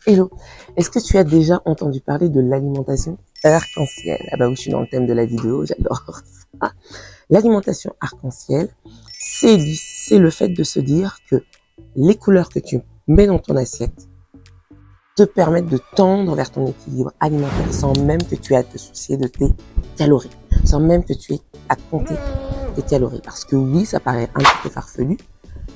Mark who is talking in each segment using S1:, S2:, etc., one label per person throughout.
S1: Hello, est-ce que tu as déjà entendu parler de l'alimentation arc-en-ciel? Ah bah oui, je suis dans le thème de la vidéo, j'adore ça. L'alimentation arc-en-ciel, c'est le fait de se dire que les couleurs que tu mets dans ton assiette te permettent de tendre vers ton équilibre alimentaire sans même que tu aies à te soucier de tes calories, sans même que tu aies à compter tes calories. Parce que oui, ça paraît un petit peu farfelu,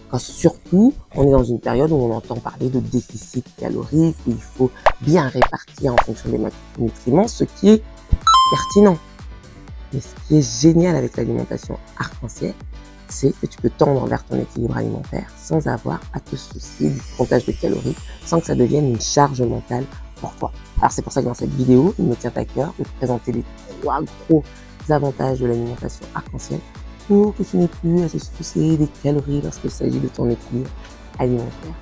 S1: quand surtout on est dans une période où on entend parler de déficit calorique, où il faut bien répartir en fonction des macronutriments, ce qui est pertinent. Mais ce qui est génial avec l'alimentation arc-en-ciel, c'est que tu peux tendre vers ton équilibre alimentaire sans avoir à te soucier du comptage de calories, sans que ça devienne une charge mentale pour toi. Alors c'est pour ça que dans cette vidéo, il me tient à cœur de te présenter les 3 gros avantages de l'alimentation arc-en-ciel pour que tu n'aies plus à te soucier des calories lorsqu'il s'agit de ton équilibre alimentaire.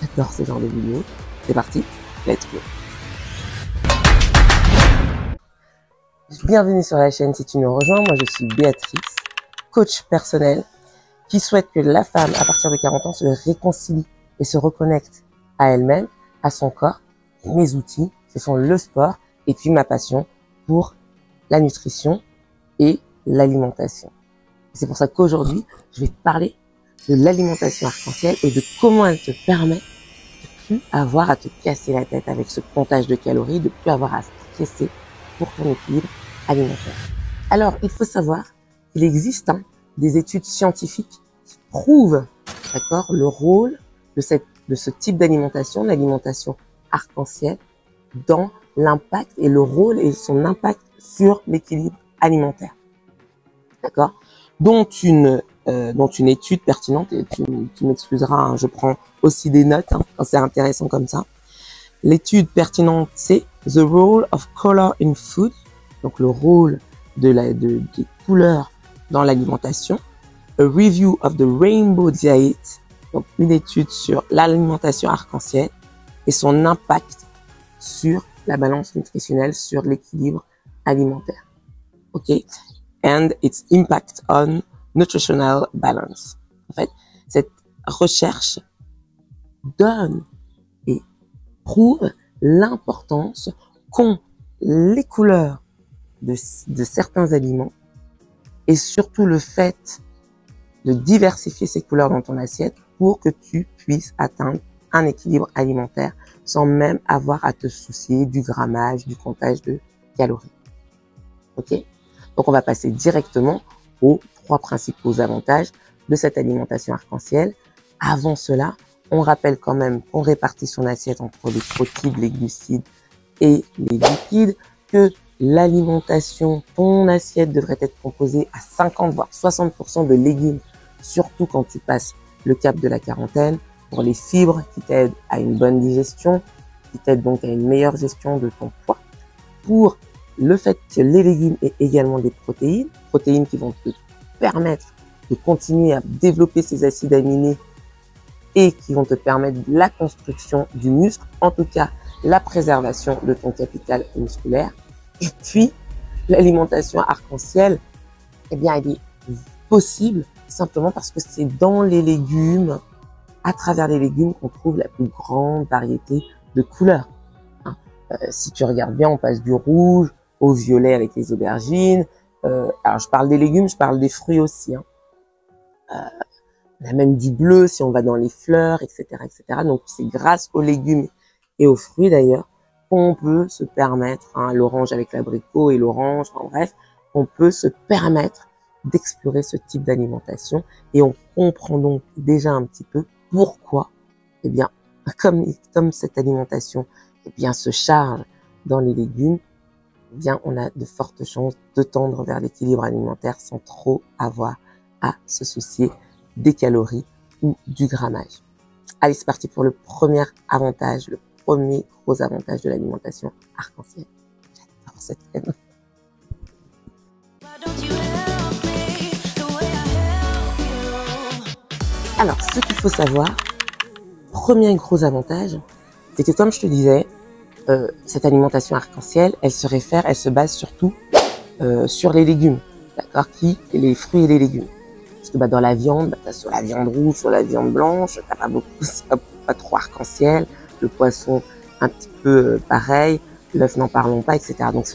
S1: J'adore ce genre de vidéo. C'est parti, let's go. Bienvenue sur la chaîne si tu nous rejoins. Moi, je suis Béatrice, coach personnel qui souhaite que la femme, à partir de 40 ans, se réconcilie et se reconnecte à elle-même, à son corps. Et mes outils, ce sont le sport et puis ma passion pour la nutrition et l'alimentation. C'est pour ça qu'aujourd'hui, je vais te parler de l'alimentation arc-en-ciel et de comment elle te permet de plus avoir à te casser la tête avec ce comptage de calories, de plus avoir à stresser pour ton équilibre alimentaire. Alors, il faut savoir qu'il existe des études scientifiques qui prouvent, d'accord, le rôle de ce type d'alimentation, l'alimentation arc-en-ciel, dans l'impact et le rôle et son impact sur l'équilibre alimentaire. D'accord? Dont une étude pertinente, et tu m'excuseras, je prends aussi des notes quand c'est intéressant comme ça. L'étude pertinente, c'est The Role of Color in Food, donc le rôle des couleurs dans l'alimentation. A Review of the Rainbow Diet, donc une étude sur l'alimentation arc-en-ciel et son impact sur la balance nutritionnelle, sur l'équilibre alimentaire. Ok? And its impact on nutritional balance. En fait, cette recherche donne et prouve l'importance qu'ont les couleurs de certains aliments et surtout le fait de diversifier ces couleurs dans ton assiette pour que tu puisses atteindre un équilibre alimentaire sans même avoir à te soucier du grammage, du comptage de calories. Ok? Donc, on va passer directement aux 3 principaux avantages de cette alimentation arc-en-ciel. Avant cela, on rappelle quand même qu'on répartit son assiette entre les protéines, les glucides et les lipides, que l'alimentation, ton assiette devrait être composée à 50 voire 60% de légumes, surtout quand tu passes le cap de la quarantaine, pour les fibres qui t'aident à une bonne digestion, qui t'aident donc à une meilleure gestion de ton poids, pour le fait que les légumes aient également des protéines qui vont te permettre de continuer à développer ces acides aminés et qui vont te permettre la construction du muscle, en tout cas la préservation de ton capital musculaire. Et puis, l'alimentation arc-en-ciel, eh bien, elle est possible simplement parce que c'est dans les légumes, à travers les légumes, qu'on trouve la plus grande variété de couleurs. Si tu regardes bien, on passe du rouge au violet avec les aubergines. Alors, je parle des légumes, je parle des fruits aussi. On a même du bleu si on va dans les fleurs, etc., etc. Donc, c'est grâce aux légumes et aux fruits d'ailleurs qu'on peut se permettre, l'orange avec l'abricot et l'orange, enfin bref, on peut se permettre d'explorer ce type d'alimentation et on comprend donc déjà un petit peu pourquoi, eh bien, comme cette alimentation, eh bien, se charge dans les légumes, eh bien, on a de fortes chances de tendre vers l'équilibre alimentaire sans trop avoir à se soucier des calories ou du grammage. Allez, c'est parti pour le premier avantage, le premier gros avantage de l'alimentation arc-en-ciel. J'adore cette thème. Alors, ce qu'il faut savoir, premier gros avantage, c'est que comme je te disais, cette alimentation arc-en-ciel, elle se base surtout sur les légumes, d'accord, les fruits et les légumes. Parce que dans la viande, t'as sur la viande rouge, sur la viande blanche, t'as pas beaucoup, c'est pas trop arc-en-ciel. Le poisson, un petit peu pareil, l'œuf n'en parlons pas, etc. Donc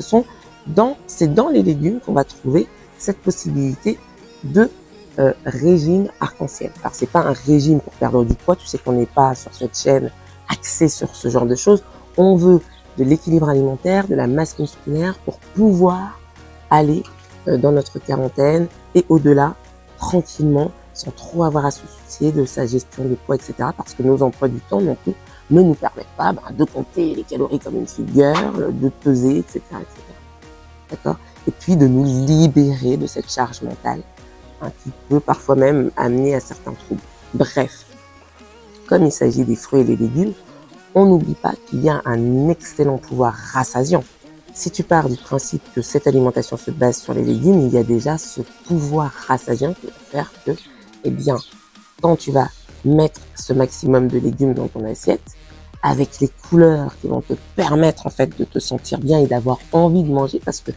S1: c'est dans les légumes qu'on va trouver cette possibilité de régime arc-en-ciel. Alors c'est pas un régime pour perdre du poids, tu sais qu'on n'est pas sur cette chaîne axée sur ce genre de choses. On veut de l'équilibre alimentaire, de la masse musculaire pour pouvoir aller dans notre quarantaine et au-delà, tranquillement, sans trop avoir à se soucier de sa gestion de poids, etc. Parce que nos emplois du temps non plus ne nous permettent pas de compter les calories comme une figure, de peser, etc. D'accord? Et puis de nous libérer de cette charge mentale qui peut parfois même amener à certains troubles. Bref, comme il s'agit des fruits et des légumes, on n'oublie pas qu'il y a un excellent pouvoir rassasiant. Si tu pars du principe que cette alimentation se base sur les légumes, il y a déjà ce pouvoir rassasiant qui va faire que, eh bien, quand tu vas mettre ce maximum de légumes dans ton assiette, avec les couleurs qui vont te permettre en fait de te sentir bien et d'avoir envie de manger, parce que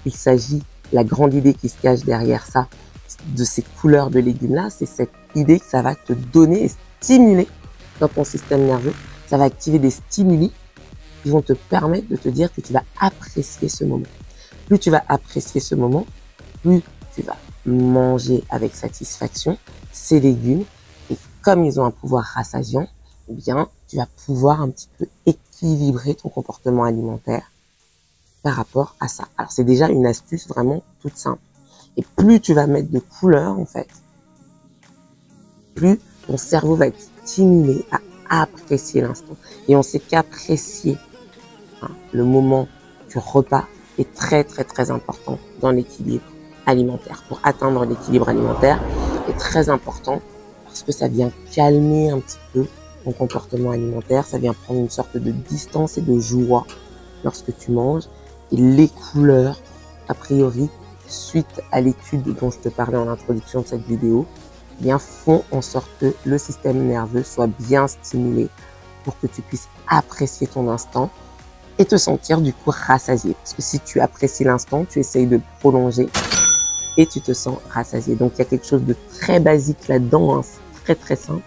S1: il s'agit, la grande idée qui se cache derrière ça, de ces couleurs de légumes-là, c'est cette idée que ça va te donner et stimuler dans ton système nerveux. Ça va activer des stimuli qui vont te permettre de te dire que tu vas apprécier ce moment. Plus tu vas apprécier ce moment, plus tu vas manger avec satisfaction ces légumes. Et comme ils ont un pouvoir rassasiant, eh bien, tu vas pouvoir un petit peu équilibrer ton comportement alimentaire par rapport à ça. Alors, c'est déjà une astuce vraiment toute simple. Et plus tu vas mettre de couleurs, en fait, plus ton cerveau va être stimulé à apprécier l'instant. Et on sait qu'apprécier le moment du repas est très, très, très important dans l'équilibre alimentaire. Pour atteindre l'équilibre alimentaire, est très important parce que ça vient calmer un petit peu ton comportement alimentaire. Ça vient prendre une sorte de distance et de joie lorsque tu manges. Et les couleurs, a priori, suite à l'étude dont je te parlais en introduction de cette vidéo, eh bien, font en sorte que le système nerveux soit bien stimulé pour que tu puisses apprécier ton instant et te sentir du coup rassasié. Parce que si tu apprécies l'instant, tu essayes de le prolonger et tu te sens rassasié. Donc il y a quelque chose de très basique là-dedans, hein, c'est très très simple.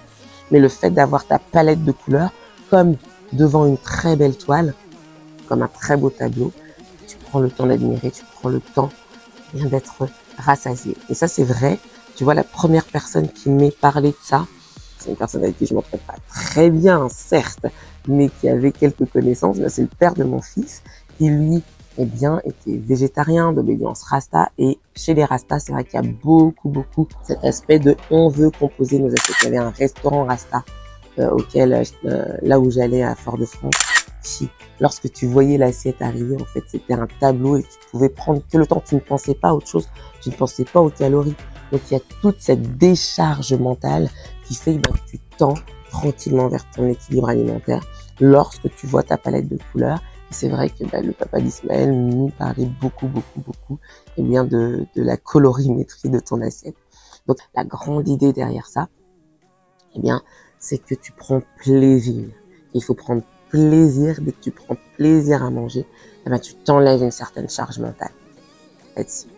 S1: Mais le fait d'avoir ta palette de couleurs comme devant une très belle toile, comme un très beau tableau, tu prends le temps d'admirer, tu prends le temps d'être rassasié. Et ça c'est vrai, tu vois, la première personne qui m'est parlé de ça, c'est une personne avec qui je m'entends pas très bien, certes, mais qui avait quelques connaissances. C'est le père de mon fils, qui lui, eh bien, était végétarien d'obédience Rasta. Et chez les Rastas, c'est vrai qu'il y a beaucoup cet aspect de on veut composer nos assiettes. Il y avait un restaurant Rasta auquel, là où j'allais à Fort-de-France, qui, lorsque tu voyais l'assiette arriver, en fait, c'était un tableau et tu pouvais prendre que le temps. Tu ne pensais pas à autre chose, tu ne pensais pas aux calories. Donc, il y a toute cette décharge mentale qui fait que tu tends tranquillement vers ton équilibre alimentaire lorsque tu vois ta palette de couleurs. Et c'est vrai que le papa d'Ismaël nous parlait beaucoup eh bien, de la colorimétrie de ton assiette. Donc, la grande idée derrière ça, eh bien, c'est que tu prends plaisir. Il faut prendre plaisir. Dès que tu prends plaisir à manger, eh bien, tu t'enlèves une certaine charge mentale là-dessus.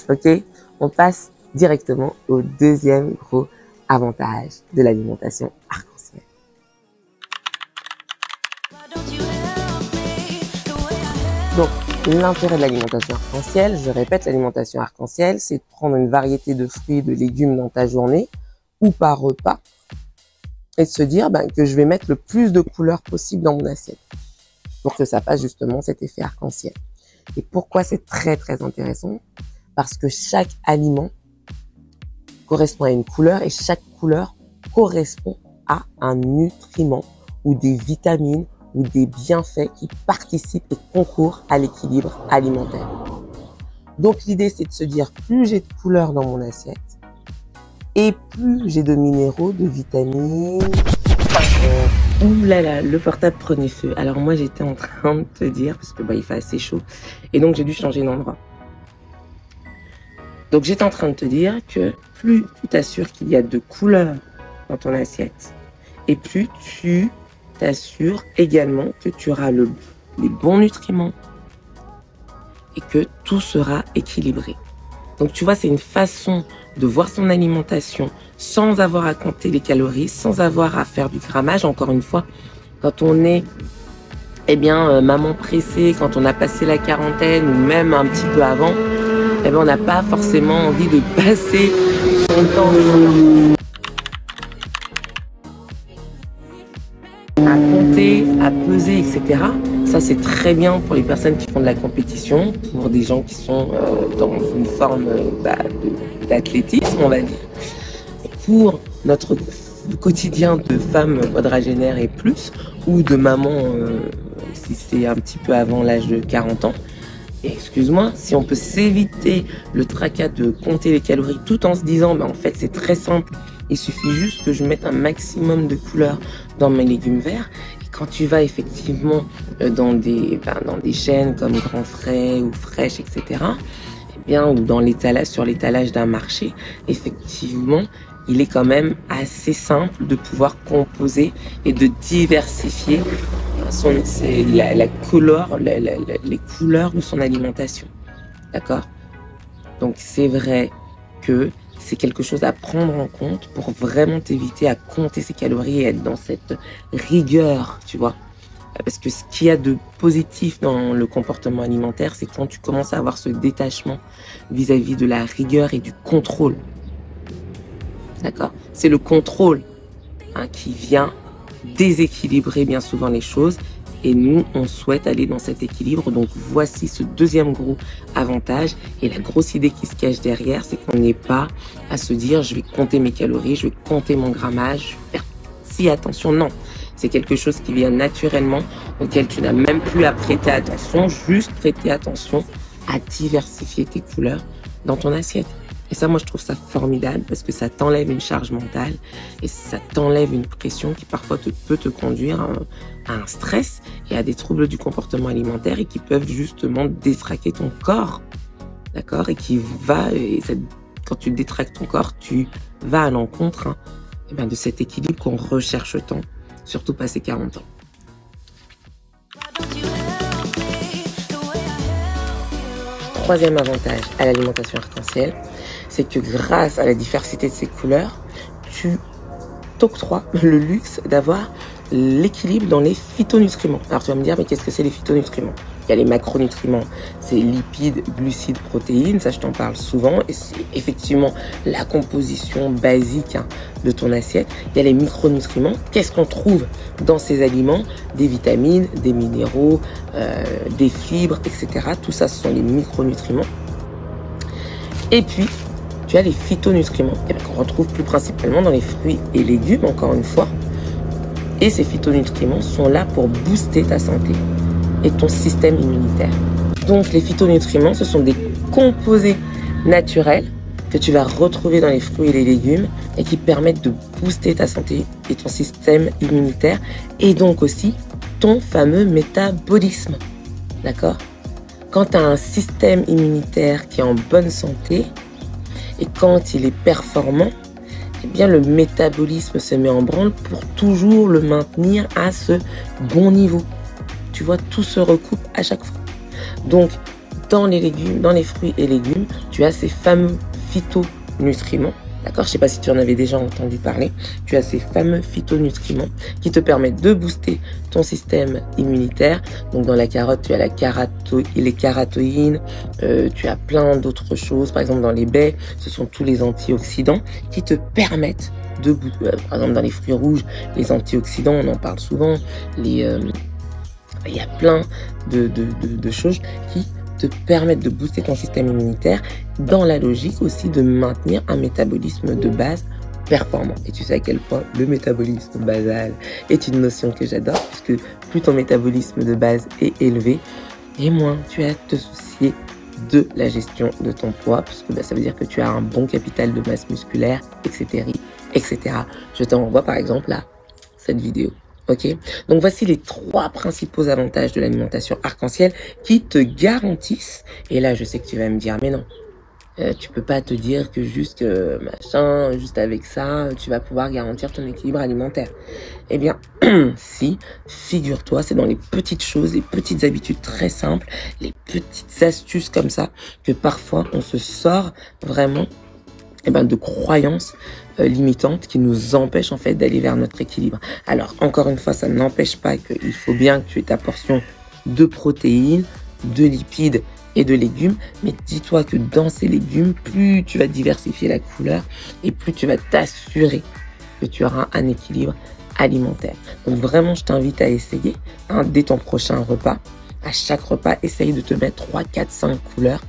S1: Ok? On passe directement au deuxième gros avantage de l'alimentation arc-en-ciel. Donc, l'intérêt de l'alimentation arc-en-ciel, je répète, l'alimentation arc-en-ciel, c'est de prendre une variété de fruits et de légumes dans ta journée ou par repas et de se dire que je vais mettre le plus de couleurs possible dans mon assiette pour que ça fasse justement cet effet arc-en-ciel. Et pourquoi c'est très très intéressant? Parce que chaque aliment correspond à une couleur et chaque couleur correspond à un nutriment ou des vitamines ou des bienfaits qui participent et concourent à l'équilibre alimentaire. Donc l'idée c'est de se dire plus j'ai de couleurs dans mon assiette et plus j'ai de minéraux, de vitamines. Ouh là là, le portable prenait feu. Alors moi j'étais en train de te dire, parce que il fait assez chaud et donc j'ai dû changer d'endroit. Donc j'étais en train de te dire que plus tu t'assures qu'il y a de couleurs dans ton assiette et plus tu t'assures également que tu auras les bons nutriments et que tout sera équilibré. Donc tu vois, c'est une façon de voir son alimentation sans avoir à compter les calories, sans avoir à faire du grammage. Encore une fois, quand on est eh bien, maman pressée, quand on a passé la quarantaine ou même un petit peu avant, eh bien, on n'a pas forcément envie de passer son temps à compter, à peser, etc. Ça, c'est très bien pour les personnes qui font de la compétition, pour des gens qui sont dans une forme d'athlétisme, on va dire. Pour notre quotidien de femme quadragénaire et plus, ou de maman, si c'est un petit peu avant l'âge de 40 ans. Et excuse-moi, si on peut s'éviter le tracas de compter les calories tout en se disant, en fait, c'est très simple, il suffit juste que je mette un maximum de couleurs dans mes légumes verts. Et quand tu vas effectivement dans des chaînes comme Grand Frais ou Fraîche, etc., eh bien, ou dans l'étalage, sur l'étalage d'un marché, effectivement, il est quand même assez simple de pouvoir composer et de diversifier les couleurs de son alimentation. D'accord? Donc c'est vrai que c'est quelque chose à prendre en compte pour vraiment t'éviter à compter ses calories et être dans cette rigueur, tu vois. Parce que ce qu'il y a de positif dans le comportement alimentaire, c'est quand tu commences à avoir ce détachement vis-à-vis de la rigueur et du contrôle. D'accord? C'est le contrôle qui vient déséquilibrer bien souvent les choses. Et nous, on souhaite aller dans cet équilibre. Donc, voici ce deuxième gros avantage. Et la grosse idée qui se cache derrière, c'est qu'on n'est pas à se dire, je vais compter mes calories, je vais compter mon grammage, je vais faire si attention. Non, c'est quelque chose qui vient naturellement, auquel tu n'as même plus à prêter attention, juste prêter attention à diversifier tes couleurs dans ton assiette. Et ça, moi, je trouve ça formidable parce que ça t'enlève une charge mentale et ça t'enlève une pression qui parfois peut te conduire à un stress et à des troubles du comportement alimentaire et qui peuvent justement détraquer ton corps. D'accord? Et quand tu détraques ton corps, tu vas à l'encontre de cet équilibre qu'on recherche tant, surtout passé 40 ans. Troisième avantage à l'alimentation arc-en-ciel, c'est que grâce à la diversité de ses couleurs, tu t'octroies le luxe d'avoir l'équilibre dans les phytonutriments. Alors tu vas me dire, mais qu'est-ce que c'est les phytonutriments? Il y a les macronutriments, c'est lipides, glucides, protéines, ça je t'en parle souvent, et c'est effectivement la composition basique de ton assiette. Il y a les micronutriments, qu'est-ce qu'on trouve dans ces aliments? Des vitamines, des minéraux, des fibres, etc. Tout ça, ce sont les micronutriments. Et puis, tu as les phytonutriments, qu'on retrouve plus principalement dans les fruits et légumes, encore une fois. Et ces phytonutriments sont là pour booster ta santé et ton système immunitaire. Donc les phytonutriments, ce sont des composés naturels que tu vas retrouver dans les fruits et les légumes et qui permettent de booster ta santé et ton système immunitaire et donc aussi ton fameux métabolisme. D'accord? Quand tu as un système immunitaire qui est en bonne santé et quand il est performant, eh bien le métabolisme se met en branle pour toujours le maintenir à ce bon niveau. Tu vois, tout se recoupe à chaque fois. Donc, dans les légumes, dans les fruits et légumes, tu as ces fameux phytonutriments. D'accord? Je ne sais pas si tu en avais déjà entendu parler. Tu as ces fameux phytonutriments qui te permettent de booster ton système immunitaire. Donc, dans la carotte, tu as les carotéines. Tu as plein d'autres choses. Par exemple, dans les baies, ce sont tous les antioxydants qui te permettent de booster. Par exemple, dans les fruits rouges, les antioxydants, on en parle souvent. Il y a plein de choses qui te permettent de booster ton système immunitaire dans la logique aussi de maintenir un métabolisme de base performant. Et tu sais à quel point le métabolisme basal est une notion que j'adore puisque plus ton métabolisme de base est élevé et moins tu as à te soucier de la gestion de ton poids parce que ça veut dire que tu as un bon capital de masse musculaire, etc. etc. Je te renvoie par exemple à cette vidéo. Ok, donc voici les 3 principaux avantages de l'alimentation arc-en-ciel qui te garantissent, et là je sais que tu vas me dire mais non, tu peux pas te dire que juste avec ça, tu vas pouvoir garantir ton équilibre alimentaire. Eh bien, si, figure-toi, c'est dans les petites choses, les petites habitudes très simples, les petites astuces comme ça, que parfois on se sort vraiment de croyances limitantes qui nous empêchent en fait d'aller vers notre équilibre. Alors encore une fois, ça n'empêche pas qu'il faut bien que tu aies ta portion de protéines, de lipides et de légumes, mais dis-toi que dans ces légumes, plus tu vas diversifier la couleur et plus tu vas t'assurer que tu auras un équilibre alimentaire. Donc vraiment, je t'invite à essayer dès ton prochain repas. À chaque repas, essaye de te mettre 3, 4, 5 couleurs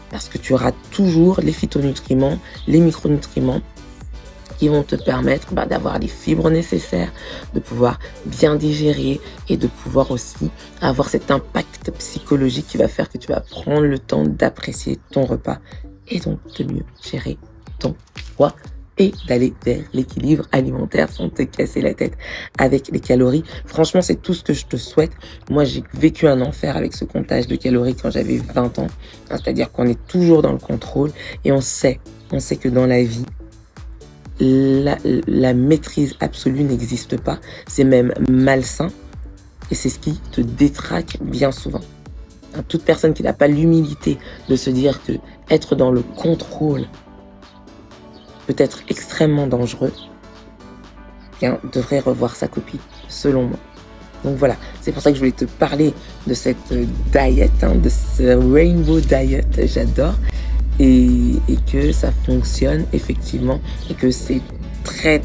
S1: parce que tu auras toujours les phytonutriments, les micronutriments qui vont te permettre d'avoir les fibres nécessaires, de pouvoir bien digérer et de pouvoir aussi avoir cet impact psychologique qui va faire que tu vas prendre le temps d'apprécier ton repas et donc de mieux gérer ton poids et d'aller vers l'équilibre alimentaire sans te casser la tête avec les calories. Franchement, c'est tout ce que je te souhaite. Moi, j'ai vécu un enfer avec ce comptage de calories quand j'avais 20 ans. C'est-à-dire qu'on est toujours dans le contrôle et on sait que dans la vie, la maîtrise absolue n'existe pas. C'est même malsain et c'est ce qui te détraque bien souvent. Toute personne qui n'a pas l'humilité de se dire que être dans le contrôle peut être extrêmement dangereux, devrait revoir sa copie, selon moi. Donc voilà, c'est pour ça que je voulais te parler de cette diet, de ce rainbow diet, j'adore, et que ça fonctionne effectivement, et que c'est très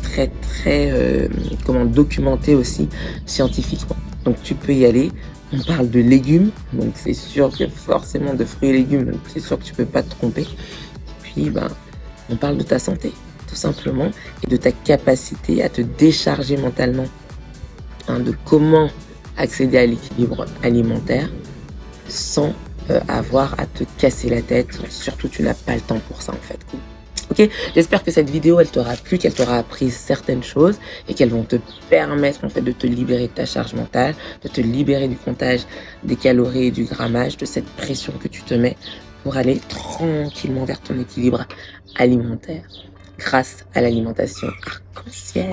S1: documenté aussi scientifiquement. Donc tu peux y aller. On parle de légumes, donc c'est sûr que forcément de fruits et légumes, donc c'est sûr que tu peux pas te tromper. Et puis on parle de ta santé, tout simplement, et de ta capacité à te décharger mentalement, de comment accéder à l'équilibre alimentaire sans avoir à te casser la tête. Surtout, tu n'as pas le temps pour ça, en fait. Ok, j'espère que cette vidéo, elle t'aura plu, qu'elle t'aura appris certaines choses et qu'elles vont te permettre, en fait, de te libérer de ta charge mentale, de te libérer du comptage des calories et du grammage, de cette pression que tu te mets pour aller tranquillement vers ton équilibre alimentaire grâce à l'alimentation arc-en-ciel.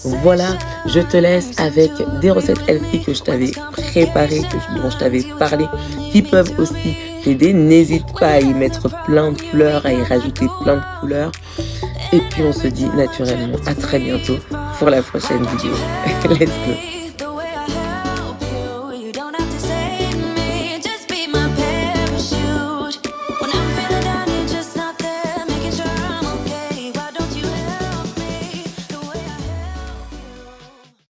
S1: Voilà, je te laisse avec des recettes healthy que je t'avais préparées, dont je t'avais parlé, qui peuvent aussi t'aider. N'hésite pas à y mettre plein de fleurs, à y rajouter plein de couleurs. Et puis on se dit naturellement à très bientôt pour la prochaine vidéo. Let's go!